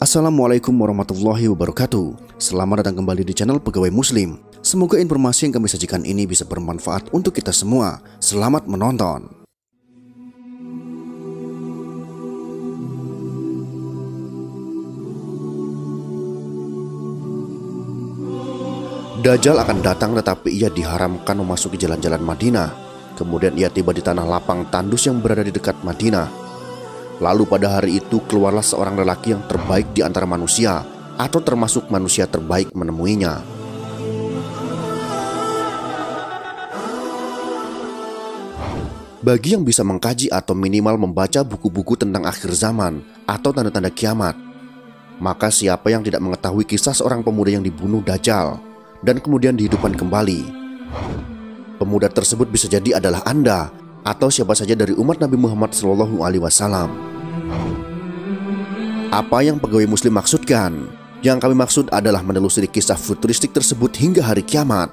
Assalamualaikum warahmatullahi wabarakatuh. Selamat datang kembali di channel Pegawai Muslim. Semoga informasi yang kami sajikan ini bisa bermanfaat untuk kita semua. Selamat menonton. Dajjal akan datang, tetapi ia diharamkan memasuki jalan-jalan Madinah. Kemudian ia tiba di tanah lapang tandus yang berada di dekat Madinah. Lalu pada hari itu keluarlah seorang lelaki yang terbaik di antara manusia, atau termasuk manusia terbaik menemuinya. Bagi yang bisa mengkaji atau minimal membaca buku-buku tentang akhir zaman atau tanda-tanda kiamat, maka siapa yang tidak mengetahui kisah seorang pemuda yang dibunuh Dajjal dan kemudian dihidupkan kembali, pemuda tersebut bisa jadi adalah Anda atau siapa saja dari umat Nabi Muhammad SAW. Apa yang Pegawai Muslim maksudkan? Yang kami maksud adalah menelusuri kisah futuristik tersebut hingga hari kiamat.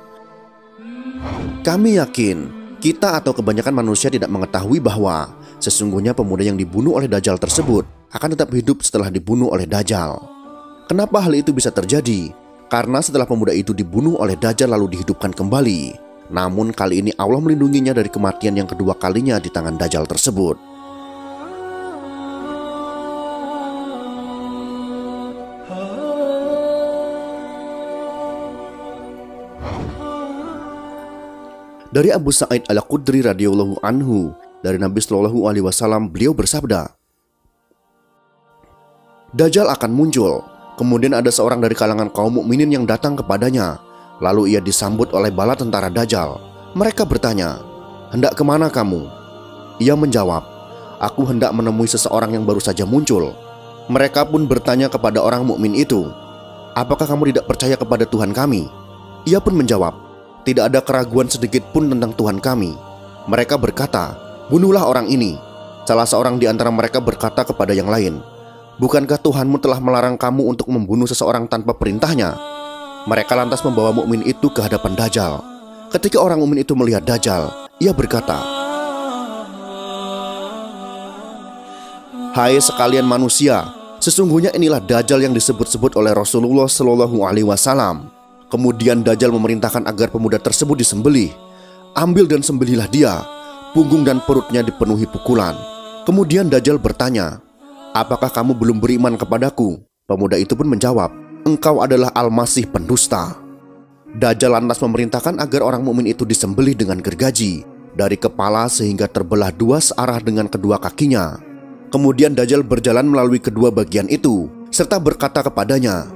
Kami yakin kita atau kebanyakan manusia tidak mengetahui bahwa sesungguhnya pemuda yang dibunuh oleh Dajjal tersebut akan tetap hidup setelah dibunuh oleh Dajjal. Kenapa hal itu bisa terjadi? Karena setelah pemuda itu dibunuh oleh Dajjal lalu dihidupkan kembali. Namun kali ini Allah melindunginya dari kematian yang kedua kalinya di tangan Dajjal tersebut. Dari Abu Sa'id Al-Khudri radhiyallahu anhu, dari Nabi Shallallahu alaihi wasallam, beliau bersabda, Dajjal akan muncul, kemudian ada seorang dari kalangan kaum mukminin yang datang kepadanya. Lalu ia disambut oleh bala tentara Dajjal. Mereka bertanya, hendak kemana kamu? Ia menjawab, aku hendak menemui seseorang yang baru saja muncul. Mereka pun bertanya kepada orang mukmin itu, apakah kamu tidak percaya kepada Tuhan kami? Ia pun menjawab, tidak ada keraguan sedikit pun tentang Tuhan kami. Mereka berkata, bunuhlah orang ini. Salah seorang di antara mereka berkata kepada yang lain, bukankah Tuhanmu telah melarang kamu untuk membunuh seseorang tanpa perintahnya? Mereka lantas membawa mukmin itu ke hadapan Dajjal. Ketika orang mukmin itu melihat Dajjal, ia berkata, hai sekalian manusia, sesungguhnya inilah Dajjal yang disebut-sebut oleh Rasulullah Shallallahu alaihi wasallam. Kemudian Dajjal memerintahkan agar pemuda tersebut disembelih. Ambil dan sembelihlah dia. Punggung dan perutnya dipenuhi pukulan. Kemudian Dajjal bertanya, apakah kamu belum beriman kepadaku? Pemuda itu pun menjawab, engkau adalah Al-Masih pendusta. Dajjal lantas memerintahkan agar orang mukmin itu disembelih dengan gergaji dari kepala sehingga terbelah dua searah dengan kedua kakinya. Kemudian Dajjal berjalan melalui kedua bagian itu serta berkata kepadanya,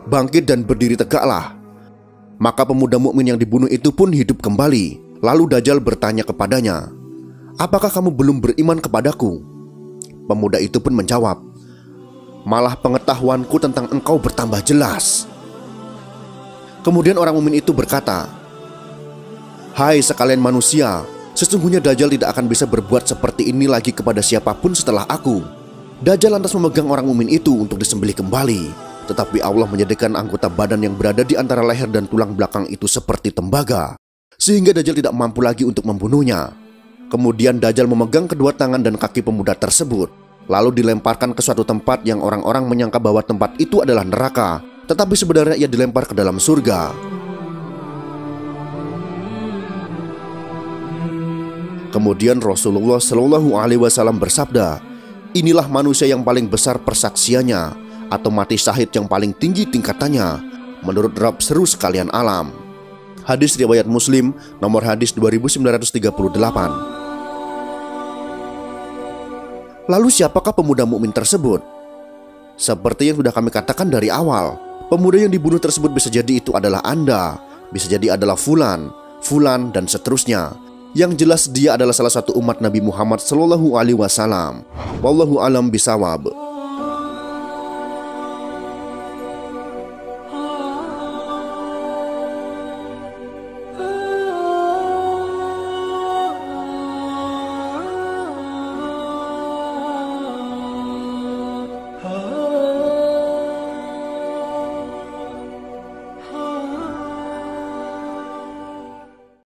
bangkit dan berdiri tegaklah. Maka pemuda mukmin yang dibunuh itu pun hidup kembali. Lalu Dajjal bertanya kepadanya, apakah kamu belum beriman kepadaku? Pemuda itu pun menjawab, malah pengetahuanku tentang engkau bertambah jelas. Kemudian orang mukmin itu berkata, hai sekalian manusia, sesungguhnya Dajjal tidak akan bisa berbuat seperti ini lagi kepada siapapun setelah aku. Dajjal lantas memegang orang mukmin itu untuk disembelih kembali. Tetapi Allah menjadikan anggota badan yang berada di antara leher dan tulang belakang itu seperti tembaga, sehingga Dajjal tidak mampu lagi untuk membunuhnya. Kemudian Dajjal memegang kedua tangan dan kaki pemuda tersebut, lalu dilemparkan ke suatu tempat yang orang-orang menyangka bahwa tempat itu adalah neraka, tetapi sebenarnya ia dilempar ke dalam surga. Kemudian Rasulullah Shallallahu alaihi wasallam bersabda, inilah manusia yang paling besar persaksiannya atau mati syahid yang paling tinggi tingkatannya menurut Rabb seru sekalian alam. Hadis riwayat Muslim nomor hadis 2938. Lalu siapakah pemuda mukmin tersebut? Seperti yang sudah kami katakan dari awal, pemuda yang dibunuh tersebut bisa jadi itu adalah Anda, bisa jadi adalah Fulan, Fulan, dan seterusnya. Yang jelas dia adalah salah satu umat Nabi Muhammad SAW. Wallahu alam bisawab.